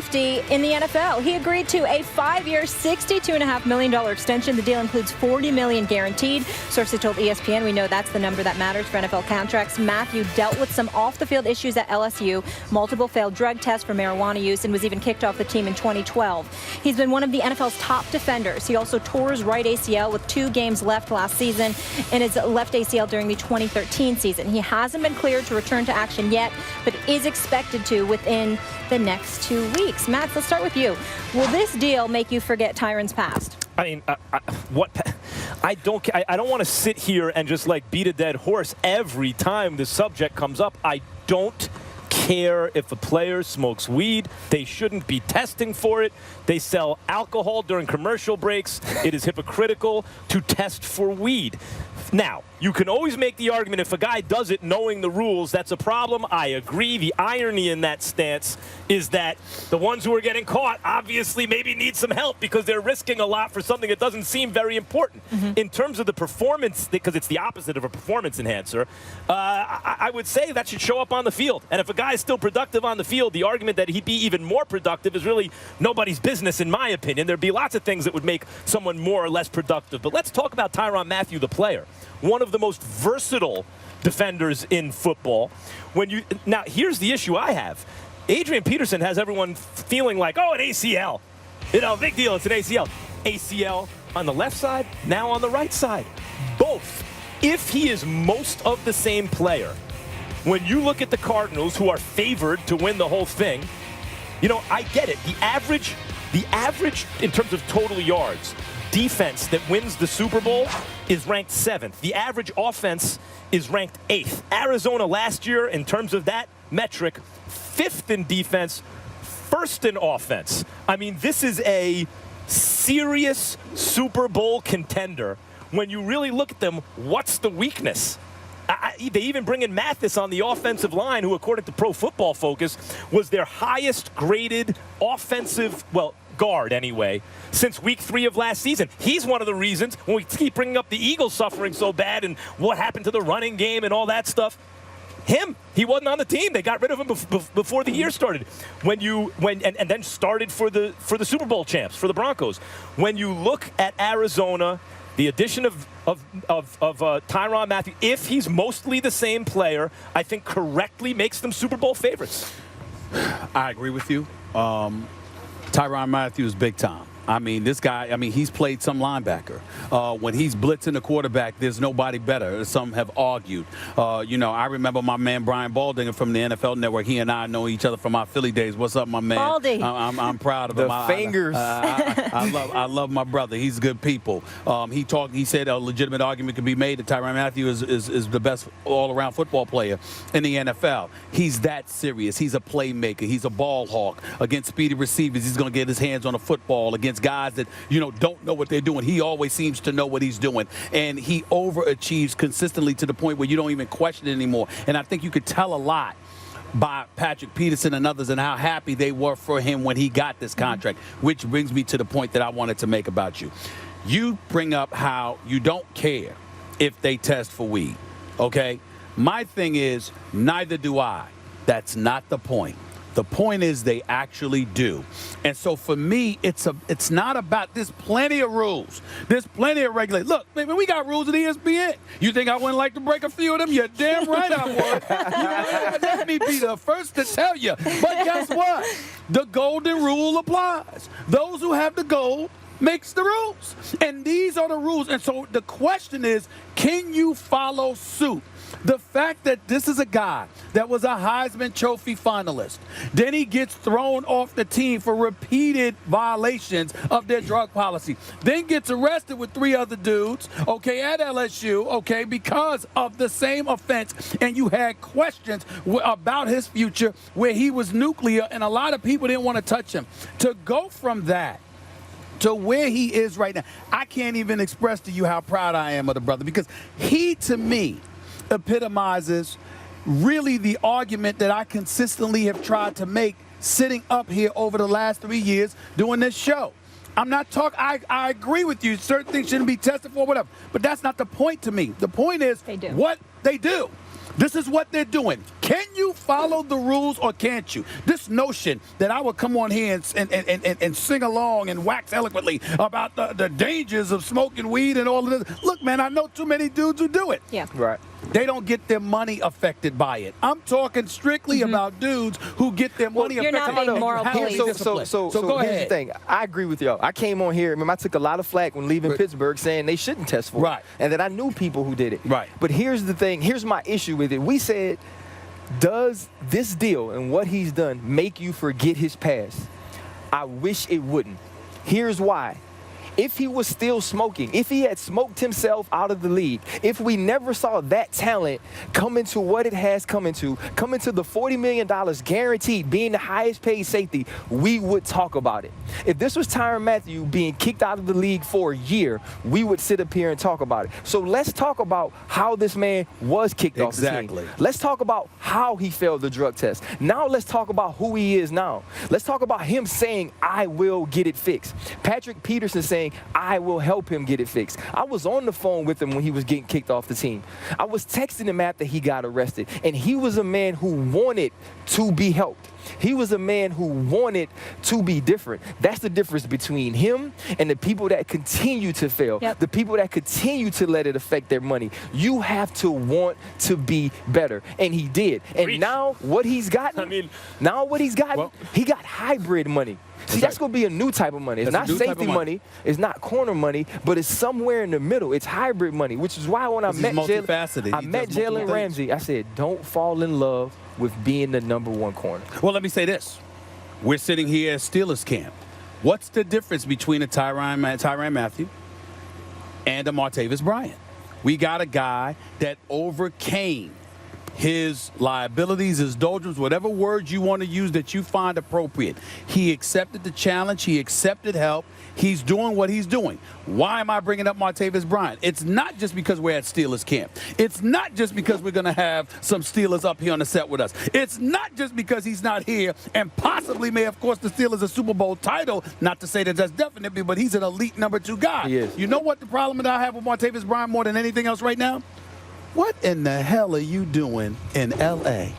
safety in the NFL. He agreed to a 5-year, $62.5 million extension. The deal includes $40 million guaranteed. Sources told ESPN, we know that's the number that matters for NFL contracts. Mathieu dealt with some off-the-field issues at LSU, multiple failed drug tests for marijuana use, and was even kicked off the team in 2012. He's been one of the NFL's top defenders. He also tore his right ACL with 2 games left last season and his left ACL during the 2013 season. He hasn't been cleared to return to action yet, but is expected to within the next 2 weeks. Matt, let's start with you. Will this deal make you forget TYRANN's past? I mean, I don't want to sit here and just like beat a dead horse every time the subject comes up. I don't care if a player smokes weed. They shouldn't be testing for it. They sell alcohol during commercial breaks. It is hypocritical to test for weed. Now, you can always make the argument if a guy does it knowing the rules, that's a problem. I agree. The irony in that stance is that the ones who are getting caught obviously maybe need some help because they're risking a lot for something that doesn't seem very important. In terms of the performance, because it's the opposite of a performance enhancer, I would say that should show up on the field. And if a guy is still productive on the field, the argument that he'd be even more productive is really nobody's business, in my opinion. There'd be lots of things that would make someone more or less productive. But let's talk about Tyrann Mathieu, the player. One of the most versatile defenders in football. Now, here's the issue I have. Adrian Peterson has everyone feeling like, oh, an ACL. You know, big deal, it's an ACL. ACL on the left side, now on the right side. Both. If he is most of the same player, when you look at the Cardinals, who are favored to win the whole thing, you know, I get it. The average in terms of total yards, defense that wins the Super Bowl is ranked 7th. The average offense is ranked 8th. Arizona last year, in terms of that metric, 5th in defense, 1st in offense. I mean, this is a serious Super Bowl contender. When you really look at them, what's the weakness? They even bring in Mathis on the offensive line, who, according to Pro Football Focus, was their highest graded offensive, well, guard anyway, since week 3 of last season. He's one of the reasons when we keep bringing up the Eagles suffering so bad and what happened to the running game and all that stuff. He wasn't on the team. They got rid of him before the year started. And then started for the Super Bowl champs, for the Broncos. When you look at Arizona, the addition of Tyrann Mathieu, if he's mostly the same player, I think correctly makes them Super Bowl favorites. I agree with you. Tyrann Mathieu is big time. I mean, this guy, he's played some linebacker. When he's blitzing the quarterback, there's nobody better. Some have argued. I remember my man Brian Baldinger from the NFL Network. He and I know each other from our Philly days. What's up, my man? Baldy. I'm proud of him. The fingers. I love my brother. He's good people. He said a legitimate argument could be made that Tyrann Mathieu is the best all-around football player in the NFL. He's that serious. He's a playmaker. He's a ball hawk. Against speedy receivers, he's going to get his hands on a football. Against guys that, don't know what they're doing, he always seems to know what he's doing. And he overachieves consistently to the point where you don't even question it anymore. And I think you could tell a lot by Patrick Peterson and others and how happy they were for him when he got this contract, which brings me to the point that I wanted to make about you. You bring up how you don't care if they test for weed, okay? My thing is, neither do I. That's not the point. The point is they actually do. And so for me, it's not about, there's plenty of rules. There's plenty of regulations. Look, man, we got rules at ESPN. You think I wouldn't like to break a few of them? You're damn right I would. Let me be the first to tell you. But guess what? The golden rule applies. Those who have the gold makes the rules. And these are the rules. And so the question is, can you follow suit? The fact that this is a guy that was a Heisman Trophy finalist, then he gets thrown off the team for repeated violations of their drug policy, then gets arrested with 3 other dudes, okay, at LSU, okay, because of the same offense, and you had questions about his future where he was nuclear and a lot of people didn't want to touch him. To go from that to where he is right now, I can't even express to you how proud I am of the brother, because he, to me, epitomizes really the argument that I consistently have tried to make sitting up here over the last 3 years doing this show. I'm not talking, I agree with you, certain things shouldn't be tested for, whatever, but that's not the point to me. The point is what they do. This is what they're doing. Can you follow the rules or can't you? This notion that I would come on here and sing along and wax eloquently about the dangers of smoking weed and all of this. Look, man, I know too many dudes who do it. Yeah. Right. They don't get their money affected by it. I'm talking strictly about dudes who get their money you're affected. not being moral police. So go here's ahead. the thing. I agree with y'all. I came on here. Remember, I took a lot of flack when leaving Pittsburgh saying they shouldn't test for it. Right. And that I knew people who did it. Right. But here's the thing. Here's my issue with it. We said, does this deal and what he's done make you forget his past? I wish it wouldn't. Here's why. If he was still smoking, if he had smoked himself out of the league, if we never saw that talent come into what it has come into the $40 million guaranteed, being the highest paid safety, we would talk about it. If this was TYRANN Mathieu being kicked out of the league for a year, we would sit up here and talk about it. So let's talk about how this man was kicked off the team. Let's talk about how he failed the drug test. Now let's talk about who he is now. Let's talk about him saying, I will get it fixed. Patrick Peterson saying, I will help him get it fixed. I was on the phone with him when he was getting kicked off the team. I was texting him after he got arrested, and he was a man who wanted to be helped. He was a man who wanted to be different. That's the difference between him and the people that continue to fail, the people that continue to let it affect their money. You have to want to be better, and he did. And now what he's gotten, he got hybrid money. See, that's going to be a new type of money. It's not safety money. It's not corner money, but it's somewhere in the middle. It's hybrid money, which is why when I met Jalen Ramsey, I said, don't fall in love with being the #1 corner. Well, let me say this. We're sitting here at Steelers camp. What's the difference between a Tyrann Mathieu and a Martavis Bryant? We got a guy that overcame his liabilities, his doldrums, whatever words you want to use that you find appropriate. He accepted the challenge. He accepted help. He's doing what he's doing. Why am I bringing up Martavis Bryant? It's not just because we're at Steelers camp. It's not just because we're going to have some Steelers up here on the set with us. It's not just because he's not here and possibly may have cost the Steelers a Super Bowl title. Not to say that that's definitely, but he's an elite #2 guy. He is. You know what the problem that I have with Martavis Bryant more than anything else right now? What in the hell are you doing in L.A.?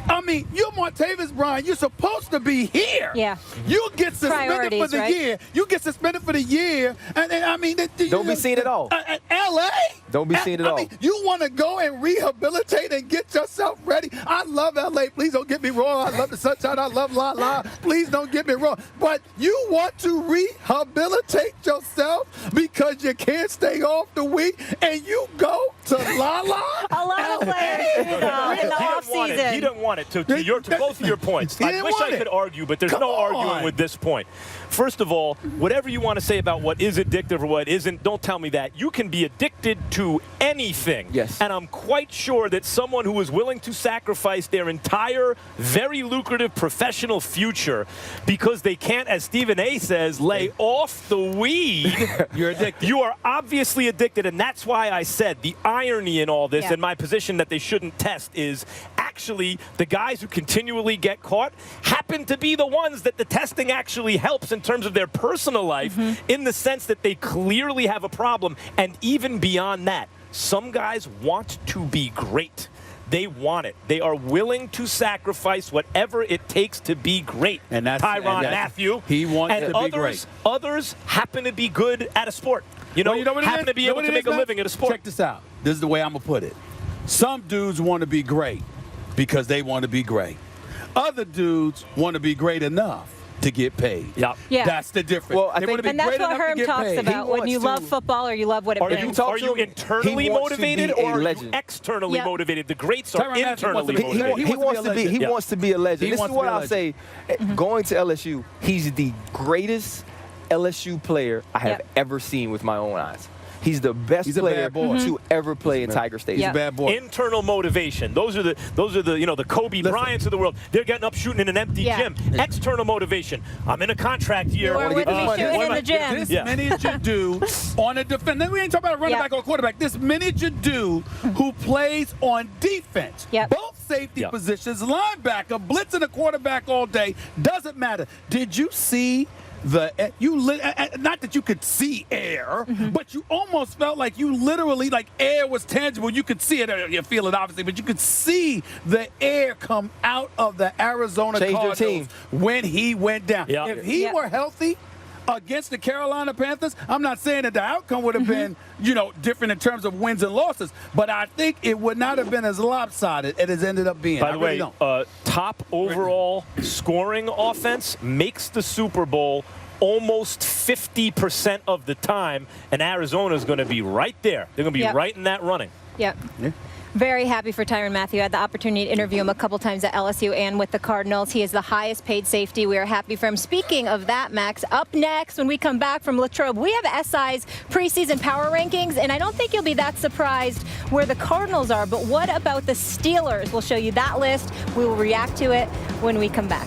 I mean, you're Martavis Bryant. You're supposed to be here. Yeah. You get suspended for the year. You get suspended for the year. And I mean, don't be seen at all. L.A.? Don't be seen at all. I mean, you want to go and rehabilitate and get yourself ready. I love L.A. Please don't get me wrong. I love the sunshine. I love La La. Please don't get me wrong. But you want to rehabilitate yourself because you can't stay off the week and you go to La La? A lot of players in the offseason. He didn't want it. To both of your points, I wish I could argue, but there's no arguing with this point. First of all, whatever you want to say about what is addictive or what isn't, don't tell me that. You can be addicted to anything. Yes. And I'm quite sure that someone who is willing to sacrifice their entire, very lucrative professional future because they can't, as Stephen A. says, lay off the weed. You're addicted. You are obviously addicted, and that's why I said the irony in all this and my position that they shouldn't test is actually the guys who continually get caught happen to be the ones that the testing actually helps in terms of their personal life in the sense that they clearly have a problem. And even beyond that, some guys want to be great. They want it. They are willing to sacrifice whatever it takes to be great. And that's TYRANN Mathieu. He wants to be great. Others happen to be good at a sport. You know what happen to be able to make a living at a sport. Check this out. This is the way I'm going to put it. Some dudes want to be great because they want to be great. Other dudes want to be great enough to get paid. Yeah. That's the difference. Well, And that's what Herm talks about when you love football or you love what it brings. Are you internally motivated or are you externally motivated? The greats are internally motivated. He wants to be a legend. This is what I'll say. Going to LSU, he's the greatest LSU player I have ever seen with my own eyes. He's the best player to ever play in Tiger Stadium. He's a bad boy. Internal motivation. Those are the the Kobe Bryants of the world. They're getting up shooting in an empty gym. External motivation. I'm in a contract year. You are with me shooting in the gym. This miniature dude on a defense. Then we ain't talking about a running back or a quarterback. This miniature dude who plays on defense. Both safety positions, linebacker, blitzing a quarterback all day. Doesn't matter. Did you see not that you could see air, but you almost felt like you literally, like air was tangible. You could see it, you feel it obviously, but you could see the air come out of the Arizona Cardinals when he went down. Yeah. If he were healthy against the Carolina Panthers, I'm not saying that the outcome would have been, different in terms of wins and losses, but I think it would not have been as lopsided as it ended up being. By the way, top overall scoring offense makes the Super Bowl almost 50% of the time, and Arizona's going to be right there. They're going to be right in that running. Yep. Yeah. Very happy for Tyrann Mathieu. I had the opportunity to interview him a couple times at LSU and with the Cardinals. He is the highest paid safety. We are happy for him. Speaking of that, Max, up next when we come back from Latrobe, we have SI's preseason power rankings, and I don't think you'll be that surprised where the Cardinals are. But what about the Steelers? We'll show you that list. We will react to it when we come back.